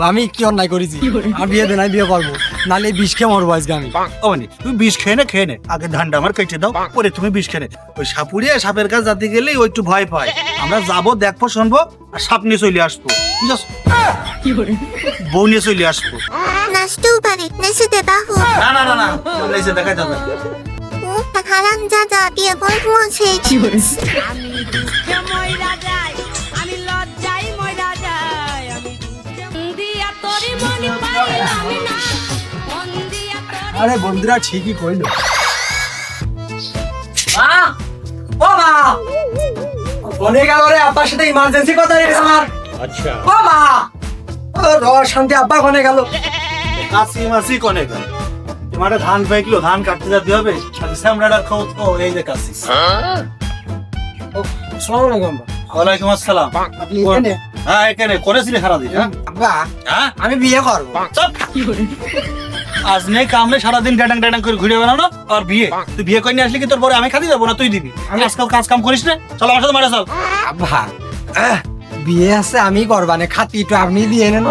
আমি কি অন্যায় করেছি? আমি বিয়ে দেন, আমি বিয়ে করবো, নাহলে বিষ খেয়ে মরবো আজকে আমি। মানে তুমি বিষ খেয়ে নে আগে ধানটা আমার কেটে দাও, পরে তুমি বিষ খেয়ে নে। ওই সাপুরিয়া সাপের কাছে যাতে গেলেই ওই একটু ভয় পায়। আমরা যাবো, দেখবো, শুনবো, আর সাপ নিয়ে চলে আসবো, বুঝছো? বউ নিয়ে চলে আসবো। নাচতেও পারে, নেচে দেবা হোক। না না না না, নেচে দেখাই যাবে। ও হারামজাদা, বিয়ে করবো আছে। আমি দুঃখে মইরা যাই, আমি লজ্জায় মইরা যাই, আমি দুঃখে দিয়া তোরি মনি পাইলাম না, মন দিয়া তোরি। আরে বন্ধুরা ঠিকই কইলো। অনেক আগে আব্বার সাথে ইমার্জেন্সি কথা রয়েছে আমার। আচ্ছা ও মা, শান্তি আব্বা কোনে গেল? কাশি মাসি কোনে গেল? তোমার ধান পাইকলো, ধান কাটতে যেতে হবে। সামরাটা খাও তো, এই যে কাশি। আসসালামু আলাইকুম। ওয়ালাইকুম আসসালাম। আপনি এখানে? হ্যাঁ এখানে করেছিলি সারাদিন? হ্যাঁ আব্বা, হ্যাঁ আমি বিয়ে করবো। চুপ। আজ নেই কাম নেই, সারাদিন ড্যাডাং করে ঘুরে বেড়ানো আর বিয়ে। তুই বিয়ে করে নিয়ে আসলি কি তোর পরে আমি খাতি যাবো না তুই দিবি? আমি আজকাল কাজ কাম করিস না, চল আমার সাথে মাঠে চল। আব্বা, বিয়ে আছে আমি করবানে, খাতি একটু আপনি দিয়ে নেন।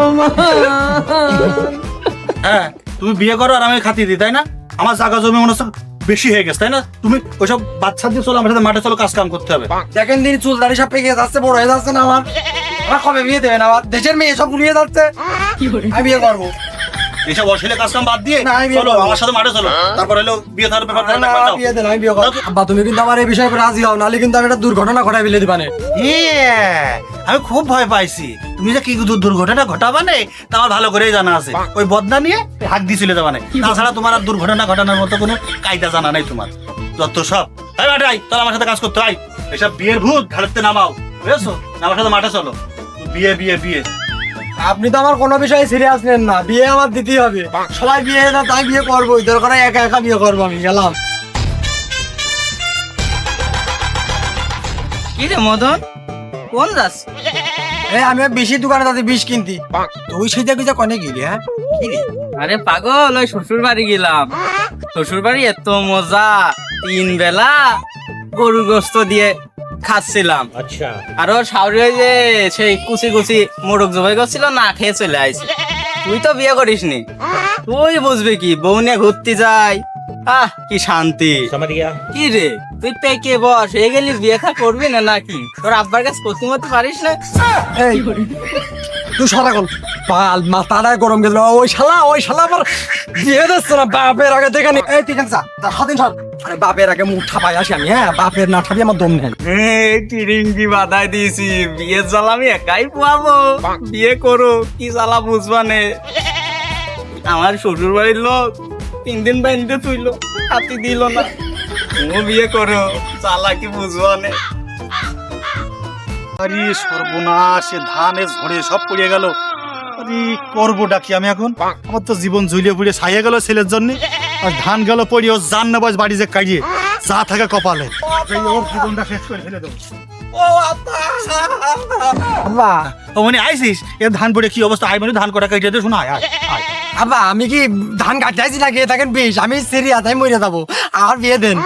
হ্যাঁ তুমি বিয়ে করো আর আমি খাতি দিই, তাই না? আমার জায়গা জমি মনে হচ্ছে বেশি হয়ে গেছে, তাই না? তুমি ওইসব বাচ্চা দিয়ে চলো, আমার সাথে মাঠে চলো, কাজ কাম করতে হবে। দেখেন দিন চুল দাড়ি সব পেকে যাচ্ছে, বড় হয়ে যাচ্ছে না আমার। আমার কবে বিয়ে দেবেন? আমার দেশের মেয়ে সব উড়িয়ে যাচ্ছে। আমি বিয়ে করবো। এইসব অশ্লীল কাজ কাম বাদ দিয়ে না, আমি বিয়ে চলো করবো। আমার সাথে মাঠে চলো, তারপর হলো বিয়ে থাকার ব্যাপার। না, বিয়ে দেন, আমি বিয়ে করবো। আব্বা তুমি কিন্তু আমার এই বিষয়ে রাজি হও, নাহলে কিন্তু আমি একটা দুর্ঘটনা ঘটাই ফেলে দিবানে। আমি খুব ভয় পাইছি, তুমি যে কি দুর্ঘটনা ঘটাবানে তা আমার ভালো করেই জানা আছে। ওই বদনা নিয়ে হাত দিয়ে চলে যাবানে, তাছাড়া তোমার আর দুর্ঘটনা ঘটানোর মতো কোনো কায়দা জানা নাই তোমার। যত সব তাই মাঠে আই, চল আমার সাথে কাজ করতে আই। এসব বিয়ের ভূত ঘাড়তে নামাও, বুঝেছো? আমার সাথে মাঠে চলো। বিয়ে বিয়ে বিয়ে আপনি তো আমার কোনো বিষয়ে সিরিয়াস নেন না, বিয়ে আমার দিতেই হবে। সবাই বিয়ে না, তাই বিয়ে করবোই, দরকার হয় একা একা বিয়ে করবো। আমি গেলাম। কি রে মদন, কোন যাস? আমি বেশি দোকানে তাতে বিষ কিনতি। তুই সেটা কিছু কনে গেলি? হ্যাঁ কি রে? আরে পাগল, ওই শ্বশুর বাড়ি গেলাম। শ্বশুর বাড়ি এত মজা, 3 বেলা গরুর গোস্ত দিয়ে খাচ্ছিলাম। আচ্ছা আর ওর শাওরি ওই যে সেই কুচি কুচি মোরগ জবাই করছিল, না খেয়ে চলে আইছি। তুই তো বিয়ে করিসনি, তুই বুঝবি কি? বউ নিয়ে ঘুরতে যাই, আহ কি শান্তি। কি রে তুই পেকে বস, হয়ে গেলি বিয়ে খা করবি না নাকি? তোর আব্বার কাছে প্রতিমত পারিস না? এই তুই সারা কল পাল মাথাটা গরম গেল। ওই শালা আবার বিয়ে দিচ্ছে না বাপের আগে দেখে নি। এই ঠিক আছে যা, সাদিন সর। আরে বাপের আগে মুখ ঠাপাই আসি আমি। হ্যাঁ বাপের না ঠাপি আমার দম নেই। টিরিঙ্গি বাধাই দিয়েছি, বিয়ের জ্বালা আমি একাই পোয়াবো। বিয়ে করো, কি জ্বালা বুঝবানে? আমার শ্বশুর বাড়ির লোক 3 দিন বাইন্দে তুইলো, হাতি দিল না। ও বিয়ে করো, জ্বালা কি বুঝবানে? আরে সর্বনাশ, ধানে ঝড়ে সব পড়ে গেল। আরে করবোটা কি আমি এখন? আমার তো জীবন ঝুলিয়ে পুড়িয়ে ছাইয়ে গেল ছেলের জন্য। আর ধান গেল পড়িয়ে ওর জান নেবাজ বাড়ি যে কাড়িয়ে যা থাকে কপালে, ওর জীবনটা শেষ করে ফেলে দেবো। আব্বা, ও মানে আইসিস, এ ধান পড়ে কি অবস্থা? আই মানে ধান কটা কাটিয়ে দে, শোনা আয় আয় আয়। আব্বা আমি কি ধান কাটতে আইছি নাকি? থাকেন বিষ, আমি সিরিয়াস, আমি মরে যাবো। আর বিয়ে দেন।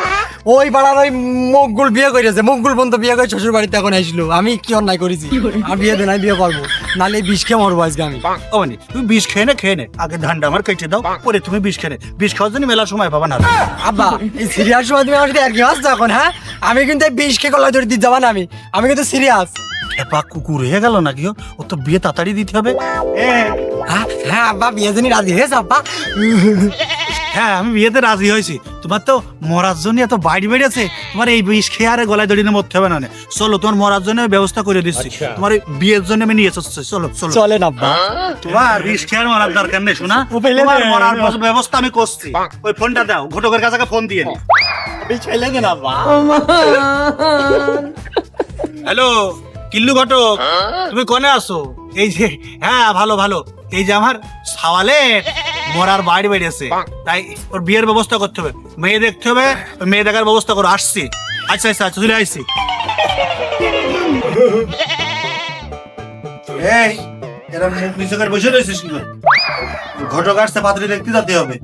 ওই পাড়ার ওই মকগুল বিয়ে করেছে, মকগুল বন্ধু বিয়ে করে শ্বশুর বাড়িতে এখন আসলো। আমি কি অন্যায় করেছি? আর বিয়ে দেন, আমি বিয়ে করবো, নাহলে বিষ খেয়ে মরবো আজকে আমি। ও মানে তুমি বিষ খেয়ে নে আগে ধানটা আমার কেটে দাও, পরে তুমি বিষ খেয়ে নে। বিষ খাওয়ার জন্য মেলা সময় পাবা না। আব্বা এই সিরিয়াস সময় তুমি আমার সাথে আর কি আসছো এখন? হ্যাঁ আমি কিন্তু এই বিষ খেয়ে কলাই ধরে দিতে যাবা না। আমি কিন্তু সিরিয়াস। খেপা কুকুর হয়ে গেল নাকি? ও তো বিয়ে তাড়াতাড়ি দিতে হবে। হ্যাঁ আব্বা, বিয়ে জন্য রাজি হয়েছে আব্বা? হ্যাঁ আমি বিয়েতে রাজি হয়েছি। তোমার তো মরার জন্য এত বাড়ি বেড়েছে, তোমার এই বিষ খেয়ে আর গলায় দড়ি নিয়ে মরতে হবে না। চলো তোমার মরার জন্য ব্যবস্থা করে দিচ্ছি। তোমার এই বিয়ের জন্য আমি নিয়ে এসেছি, চলো চলো। চলেন আব্বা। তোমার বিষ খেয়ে আর মরার দরকার নেই, শোনা। তোমার মরার ব্যবস্থা আমি করছি। ওই ফোনটা দাও, ঘটকের কাছে ফোন দিয়ে নি। ছেলে দেন আব্বা। হ্যালো কিল্লু ঘটক, তুমি কোনে আছো? এই যে হ্যাঁ ভালো ভালো, এই যে আমার সাওয়ালের মরার বাড়ি বেড়েছে, তাই ওর বিয়ের ব্যবস্থা করতে হবে। মেয়ে দেখতে হবে, মেয়ে দেখার ব্যবস্থা করো। আসছি। আচ্ছা আচ্ছা আচ্ছা, চলে আসছি। এই এরকম মুখ নিচে করে বসে রয়েছিস কি করে? ঘটক আসতে পাত্রী দেখতে যেতে হবে।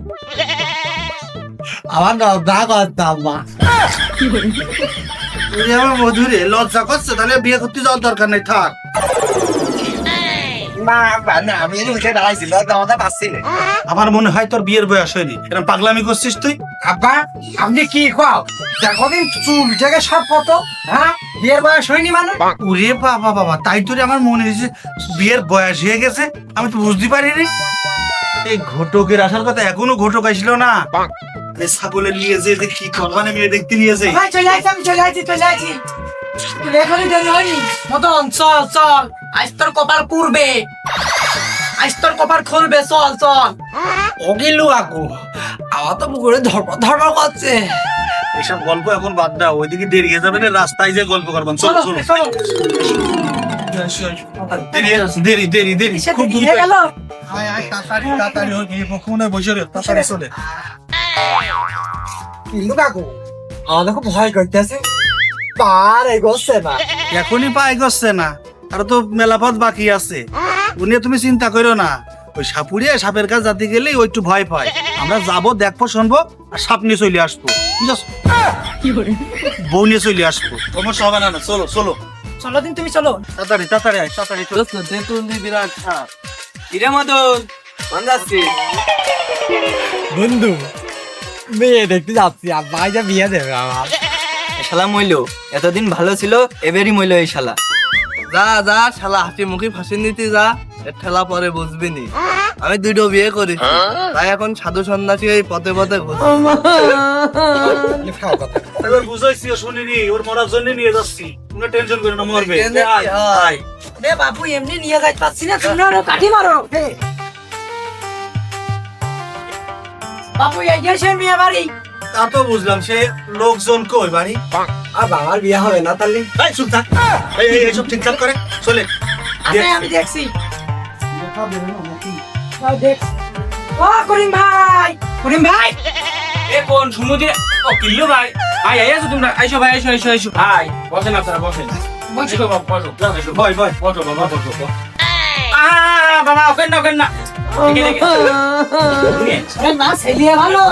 আমার না করতে আব্বা। তুই আমার মধুরে লজ্জা করছে, তাহলে বিয়ে করতে যাওয়ার দরকার নেই, থাক। আমি উঠে দাঁড়াইছিল দাওয়াটা পাচ্ছি না। আমার মনে হয় তোর বিয়ের বয়স হয়নি, এরকম পাগলামি করছিস তুই। আব্বা আপনি কি খাও দেখো চুল জায়গায় সব কত, হ্যাঁ বিয়ের বয়স হয়নি মানে? ওরে বাবা বাবা, তাই তোরে আমার মনে হয়েছে বিয়ের বয়স হয়ে গেছে, আমি তো বুঝতে পারিনি। এই ঘটকের আসার কথা, এখনো ঘটক আসলো না। এই ছাগলের নিয়ে যে কি করবানে মেয়ে দেখতে নিয়েছে। ভাই চলে আসছি, আমি চলে আসছি। এখনই দেরি হয়নি। মতন চল চল, আজ তোর কপাল পুড়বে, আজ তোর কপাল খুলবে, চল চল। ওগিলু আকু আমার তো পুকুরে ধর্ম করছে। এসব গল্প এখন বাদ দাও, ওইদিকে দেরি হয়ে যাবে না, রাস্তায় যে গল্প করবেন। চলো চলো চলো দেরি দেরি দেরি খুব দেরি হয়ে গেল। আয় আয়, তাড়াতাড়ি তাড়াতাড়ি হোক, এই পক্ষে বসে রে, তাড়াতাড়ি চলে। কিন্তু কাকু আমাদের খুব ভয় করতেছে, পার এগোচ্ছে না। এখনই পা এগোচ্ছে না, আর তো মেলা পথ বাকি আছে। ও নিয়ে তুমি চিন্তা করো না। ওই সাপুড়িয়া সাপের কাছে যাতে গেলেই ও একটু ভয় পায়। আমরা যাবো, দেখবো, শুনবো, আর সাপ নিয়ে চলে আসবো, বুঝছো? বউ নিয়ে চলে আসবো, সমস্যা হবে না। চলো চলো চলো দিন, তুমি চলো। তাড়াতাড়ি তাড়াতাড়ি আয়, তাড়াতাড়ি চলো। বিরাট সাপ। কিরে মদন কোন যাচ্ছি? বন্ধু মেয়ে দেখতে যাচ্ছি, আব্বা যা বিয়ে দেবে আমার। শালা মইল এতদিন ভালো ছিল, এবারই মইল এই শালা। যা যা শালা, হাসি মুখে ফাঁসি নিতে যা, এর ঠেলা পরে বুঝবি নি। আমি দুটো বিয়ে করেছি, তাই এখন সাধু সন্ন্যাসী এই পথে পথে ঘুরছি। এবার বুঝাইছি, ও শুনিনি, ওর মরার জন্য নিয়ে যাচ্ছি। তুমি টেনশন করো না, মরবে। আয়, আয়। রে বাবু এমনি নিয়ে যাই পাচ্ছি না, তুমি আরো কাঠি মারো। বাবু এই গেছে মেয়ে বাড়ি। তা তো বুঝলাম, সে লোকজন কই বাড়ি? আর বাবার বিয়ে হবে না তাহলে? এই চুপ থাক, এইসব ঠিকঠাক করে চলে। আমি দেখছি। দেখ ও করিম ভাই, করিম ভাই এ কোন সমুদ্রে? ও কিল্লু ভাই, ভাই আইছো তোমরা? আইসো ভাই, আইসো আইসো আইসো ভাই, বসেন আপনারা বসেন। বসো বাবা, বসো বসো, ভয় ভয় বসো বাবা, বসো। বাবা ওকেন না, ওকেন না, দেখে দেখে না ছেলে ভালো।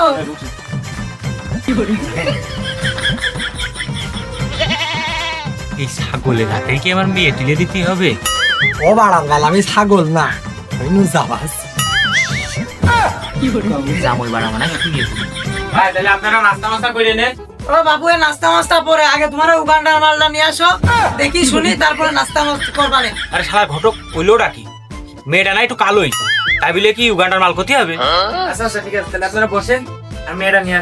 এই ছাগলের হাতে কি আমার মেয়ে তুলে দিতে হবে? ও বাড়ার গাল, আমি ছাগল না, আমি নুজাবাস। জামই বাড়া মানে ভাই, তাহলে আপনারা নাস্তা মাস্তা করে নেন। ও বাবু এ নাস্তা মাস্তা পরে আগে তোমার উগান্ডার মালটা নিয়ে আসো, দেখি শুনি, তারপরে নাস্তা মাস্তা করবানে। আরে শালা ঘটক হইলো ডাকি, মেয়েটা না একটু কালোই, তাই বলে কি উগান্ডার মাল ক্ষতি হবে? আচ্ছা আচ্ছা ঠিক আছে, তাহলে আপনারা বসেন, আমি মেয়েটা নিয়ে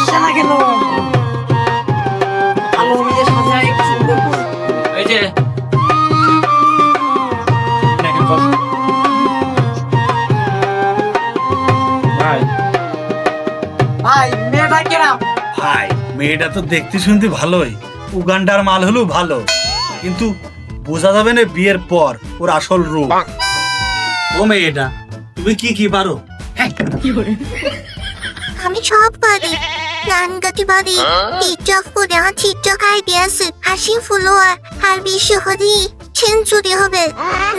শালা কেন কালো মেয়ে সাজায় একটু সুন্দর করে। এই যে দেখেন, বসুন। ভাই ভাই মেয়েটা কেরাম? ভাই, মেয়েটা তো দেখতে শুনতে ভালোই, উগান্ডার মাল হলেও ভালো, কিন্তু বোঝা যাবে না বিয়ের পর ওর আসল রূপ। ও মেয়েটা, তুমি কি কি পারো? আমি সব পারি গান গাইতে পারি টিকটক করে টিকটক আইডিয়াস হাসি ফুলোয়া আর বিশ্ব হরি সেঞ্চুরি হবে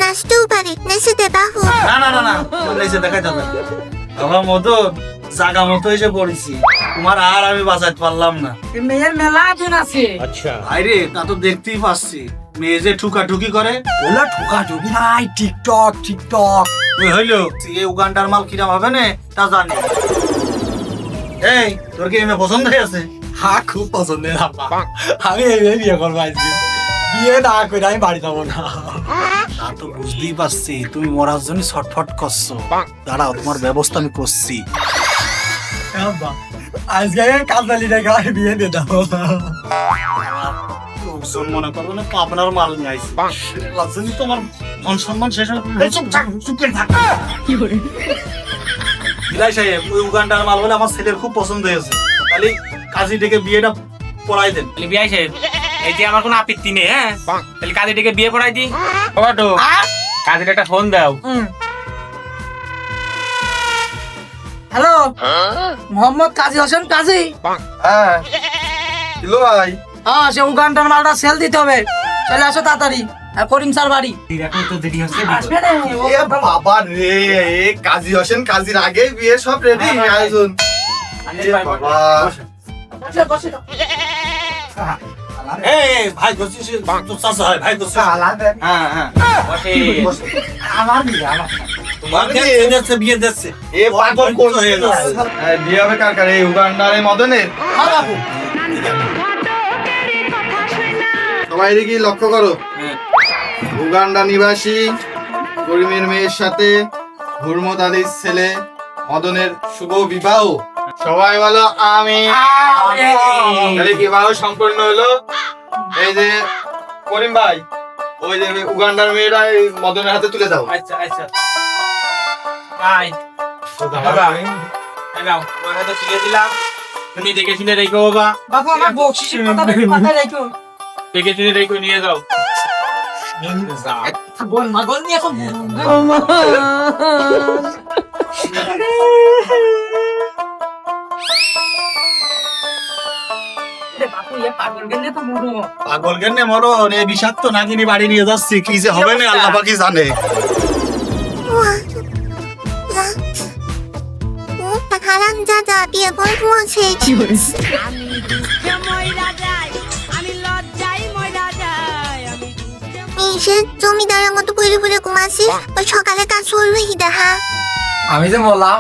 নাচতেও পারি নেচে দে বাহু না না না না, এসে দেখাই যাবে না। আমার মতো জাগা মতো এসে পড়েছি, তোমার আর আমি বাঁচাতে পারলাম না। এই মেয়ের মেলা জন আছে। আচ্ছা আরে তা তো দেখতেই পাচ্ছি, মেয়ে যে ঠুকাঠুকি করে। ওলা ঠোকা ঠুকি নাই, টিকটক টিকটক। ওই হইলো এই উগান্ডার মাল কিরাম হবে না তা জানি। এই তোর কি এমএ পছন্দ হয়েছে? হ্যাঁ খুব পছন্দের আব্বা, আমি এই মেয়ে বিয়ে করবো আজকে। বিয়ে না করে আমি বাড়ি যাবো না। তা তো বুঝতেই পারছি, তুমি মরার জন্য ছটফট করছো। দাঁড়াও, তোমার ব্যবস্থা আমি করছি। আব্বা আজকে কাজবালি রেখে আমি বিয়ে দিয়ে দেবো। লোকজন মনে করবো না আপনার মাল নিয়ে আইছি, লাজনি তোমার মান সম্মান শেষ হয়ে এই চুপ থাক, চুপ করে থাক। বিলাই সাহেব, ওই উগান্ডার মাল বলে আমার ছেলের খুব পছন্দ হয়েছে, তাহলে কাজী ডেকে বিয়েটা পড়াই দেন। তাহলে বিয়ে সাহেব, এই যে আমার কোনো আপত্তি নেই, হ্যাঁ তাহলে কাজে ডেকে বিয়ে পড়াই দি। বাবাটো কাজের একটা ফোন দাও। হ্যালো মোহাম্মদ কাজী হোসেন কাজী? হ্যাঁ কিলো ভাই, হ্যাঁ সে উগান্ডার মালটা সেল দিতে হবে, চলে আসো তাড়াতাড়ি। আর করিম স্যার বাড়ি এখন তো দেরি হচ্ছে। আসবে না? এ বাবা রে, এ কাজী হোসেন কাজীর আগে বিয়ে সব রেডি আয়োজন। এ বাবা, বসে, বসে। এই ভাই করছিস তো চাচা হয় ভাই করছিস হ্যাঁ হ্যাঁ বসে আমার বিয়ে আমার তোমার বিয়ে দিচ্ছে এ পাগল কোন হয়ে যাচ্ছে বিয়ে হবে কার কার এই উগান্ডার এই মদনের সবাই এদিকে লক্ষ্য করো উগান্ডা নিবাসী করিমের মেয়ের সাথে হুরমত আলীর ছেলে মদনের শুভ বিবাহ সবাই বলো আমি তাহলে বিবাহ সম্পন্ন হলো এই যে করিম ভাই ওই যে উগান্ডার মেয়েরা এই মদনের হাতে তুলে দাও আচ্ছা আচ্ছা বাই বাবা এই নাও তোমার হাতে তুলে দিলাম তুমি দেখে শুনে রেখো বাবা বাবা আমার বকশিসের কথা তুমি মাথায় রাখো দেখে শুনে রেখো নিয়ে যাও গোল মাগল নিয়ে এখন পাগল কেন মরো রে বিষাক্ত নাগিনী বাড়ি নিয়ে যাচ্ছি কি যে হবে না আল্লাহ পাকি জানে হারাম দাদা বিয়ে বলবো ছেড়েছি আমি দুঃখে মইরা যাই আমি লজ্জায় মইরা যাই আমি দুঃখে মিশে জমিদারের মতো বলে বলে ঘুমাচ্ছিস ওই সকালে কাজ করবে হিদা হ্যাঁ আমি যে বললাম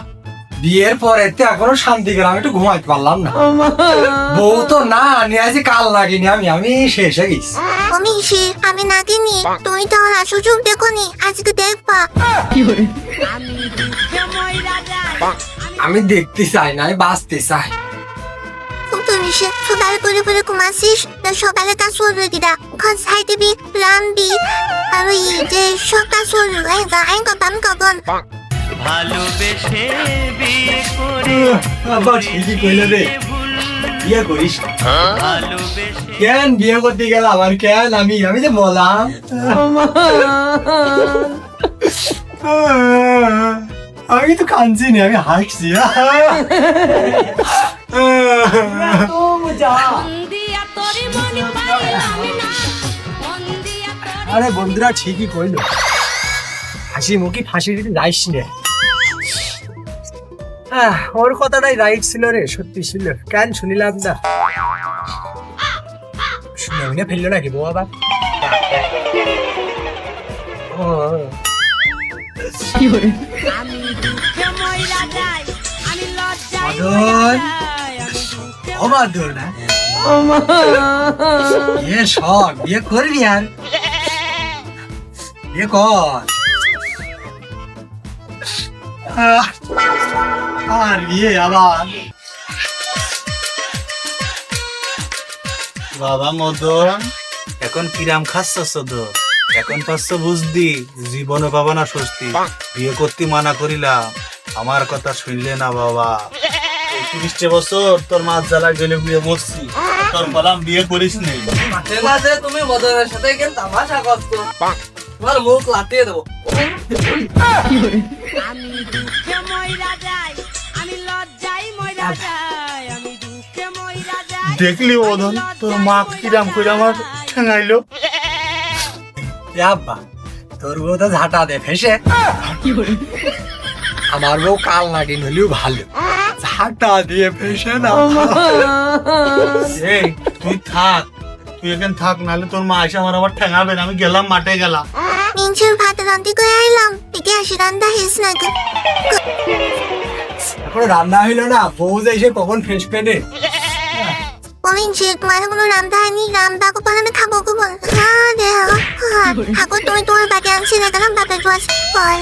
বিয়ের পরে তো এখনো শান্তি করে আমি একটু ঘুমাইতে পারলাম না বউ তো না নিয়ে আসি কাল লাগিনি আমি শেষ হয়ে গেছি আমি আমি নাগিনি তুমি তো আর সুযোগ দেখো নি আজকে দেখবা আমি দুঃখে মইরা যাই আমি দেখতে চাই না আমি বাঁচতে চাই তুমি সকালে বলে বলে ঘুমাচ্ছিস না সকালে কাজ করবে কিনা ঘর ছাই দিবি রামবি আর ওই যে সব কাজ করবে আইন কখন কখন ভালোবেসে বিয়ে করে আবার ঠিকই কইলে রে বিয়ে করিস না। ভালোবেসে কেন বিয়ে করতে গেলাম আর কেন আমি যে বললাম আমি তো কাঁদছি না আমি হাসছি দিয়া তোরি মনি পাইলাম না মন দিয়া তোরি আরে বন্ধুরা ঠিকই কইলো হাসি মুখি ফাঁসি দিতে যাইস না ওর কথাটাই রাইট ছিল রে সত্যি ছিল কেন শুনিলাম না শুনে উনি ফেললো নাকি বউ আবার ও আমি দুঃখে মইরা যাই আমি লজ্জায় মদন। মইরা যাই আমি দুঃখে অবাদর না বিয়ে শখ বিয়ে করবি আর বিয়ে কর আর বিয়ে আবার বাবা মদন এখন কিরাম খাচ্ছ তো এখন পাচ্ছ বুঝদি জীবনে পাবা না স্বস্তি বিয়ে করতে মানা করিলাম আমার কথা শুনলে না বাবা 30 বছর তোর মাছ জ্বালা গেলে বিয়ে মরছি তোর বললাম বিয়ে করিস নেই তুমি মদনের সাথে কেন তামাশা করছো তোমার মুখ লাতিয়ে দেবো আমি দুঃখে মইরা যাই আমি লজ্জায় মইরা যাই আমি দুঃখে মইরা যাই দেখলি মদন তোর মা কিরাম করে আমার ঠেঙাইলো আব্বা তোর বউ তো ঝাঁটা দে ফেসে আমার বউ কাল নাগিন হলেও ভালো ঝাঁটা দিয়ে ফেসে না এই তুই থাক তুই এখানে থাক নাহলে তোর মা এসে আমার আবার ঠেঙাবে না আমি গেলাম মাঠে গেলাম মিনছের ভাত রান্তি করে আইলাম এটি আসি রান্না হেস না এখন রান্না হইলো না বউ যে এসে কখন ফ্রেশ পেনে মিনছে তোমার কোনো রান্না হয়নি রান্না কো পালামে খাবো কো বল হ্যাঁ দে হ্যাঁ খাবো তুমি তোমার বাড়ি আনছি না কেন বাপের দোয়াস বল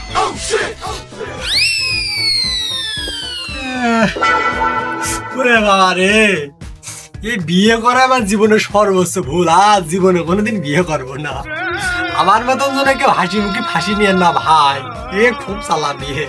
ওরে বাবা রে এই বিয়ে করা আমার জীবনের সর্বোচ্চ ভুল আর জীবনে কোনোদিন বিয়ে করবো না আমার মতন যেন কেউ হাসি মুখে ফাঁসি নিয়ে না ভাই এ খুব চালা বিয়ে